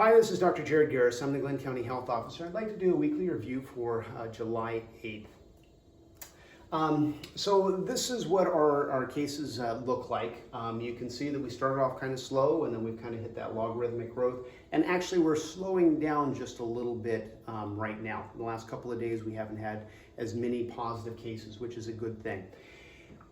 Hi, this is Dr. Jared Garris. I'm the Glenn County Health Officer. I'd like to do a weekly review for July 8th. So this is what our cases look like. You can see that we started off kind of slow and then we've kind of hit that logarithmic growth. And actually we're slowing down just a little bit right now. In the last couple of days we haven't had as many positive cases, which is a good thing.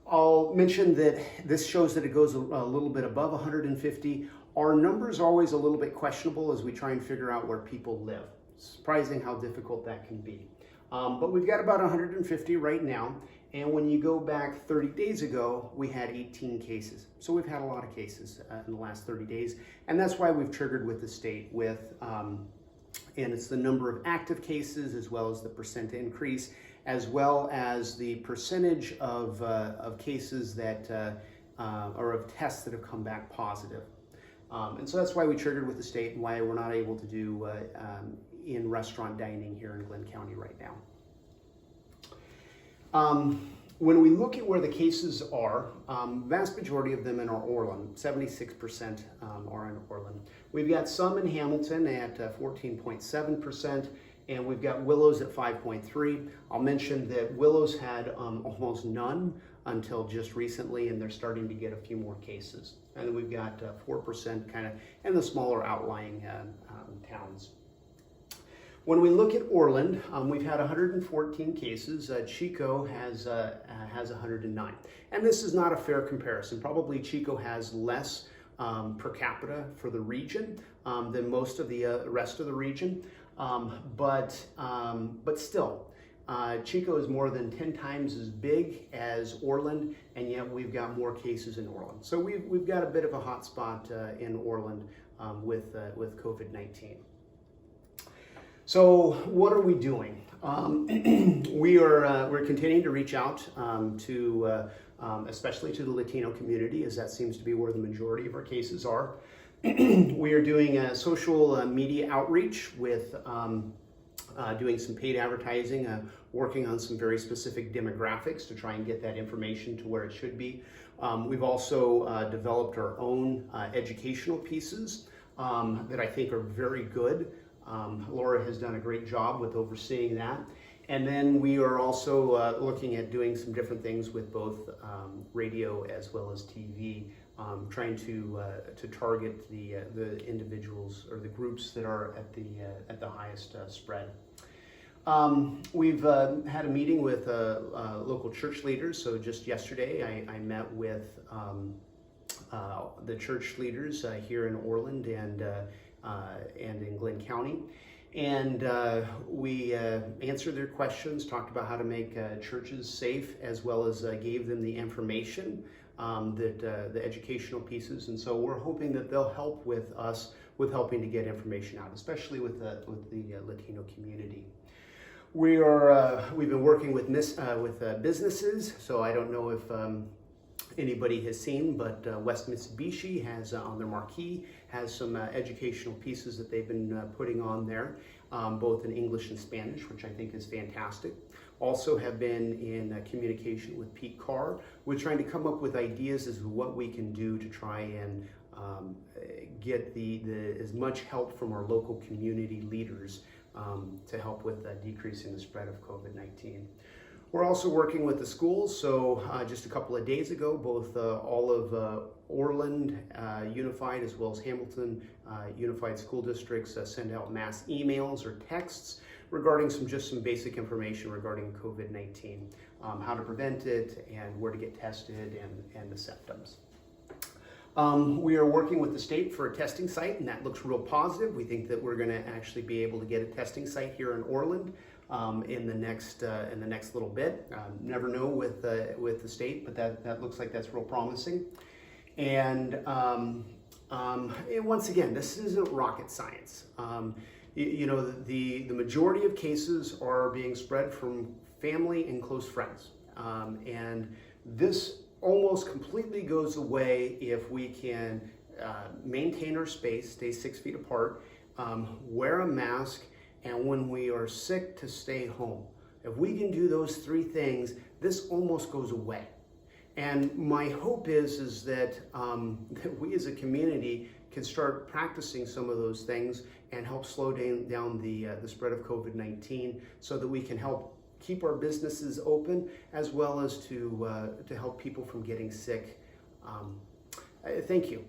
I'll mention that this shows that it goes a little bit above 150. Our numbers are always a little bit questionable as we try and figure out where people live. It's surprising how difficult that can be. But we've got about 150 right now. And when you go back 30 days ago, we had 18 cases. So we've had a lot of cases in the last 30 days. And that's why we've triggered with the state with, and it's the number of active cases as well as the percent increase, as well as the percentage of cases that, or of tests that have come back positive. And so that's why we triggered with the state and why we're not able to do in-restaurant dining here in Glenn County right now. When we look at where the cases are, vast majority of them in our Orland, 76% are in Orland. We've got some in Hamilton at 14.7%, and we've got Willows at 5.3%. I'll mention that Willows had almost none until just recently, and they're starting to get a few more cases. And then we've got 4% kind of in the smaller outlying towns. When we look at Orland, we've had 114 cases. Chico has 109. And this is not a fair comparison. Probably Chico has less per capita for the region than most of the rest of the region. But still, Chico is more than 10 times as big as Orland, and yet we've got more cases in Orland. So we've got a bit of a hot spot in Orland with COVID-19. So what are we doing? We're continuing to reach out to, especially to the Latino community, as that seems to be where the majority of our cases are. We are doing a social media outreach with doing some paid advertising, working on some very specific demographics to try and get that information to where it should be. We've also developed our own educational pieces that I think are very good. Laura has done a great job with overseeing that. And then we are also looking at doing some different things with both radio as well as TV, trying to target the individuals or the groups that are at the highest spread. We've had a meeting with local church leaders. So just yesterday, I met with the church leaders here in Orland and in Glenn County. And we answered their questions, talked about how to make churches safe, as well as gave them the information, the educational pieces. And so we're hoping that they'll help with us with helping to get information out, especially with the Latino community. We've been working with businesses, so I don't know if anybody has seen, but West Mitsubishi has on their marquee has some educational pieces that they've been putting on there, both in English and Spanish, which I think is fantastic. Also have been in communication with Pete Carr. We're trying to come up with ideas as to what we can do to try and get as much help from our local community leaders to help with decreasing the spread of COVID-19. We're also working with the schools. So just a couple of days ago, both all of Orland Unified as well as Hamilton Unified School Districts send out mass emails or texts regarding just some basic information regarding COVID-19, how to prevent it and where to get tested and the symptoms. We are working with the state for a testing site, and that looks real positive. We think that we're going to actually be able to get a testing site here in Orland in the next little bit. Never know with the state, but that looks like that's real promising. And once again, this isn't rocket science. The majority of cases are being spread from family and close friends, and this almost completely goes away if we can maintain our space, stay 6 feet apart, wear a mask, and when we are sick, to stay home. If we can do those three things, this almost goes away. And my hope is that, that we as a community can start practicing some of those things and help slow down the spread of COVID-19 so that we can help keep our businesses open as well as to help people from getting sick. Thank you.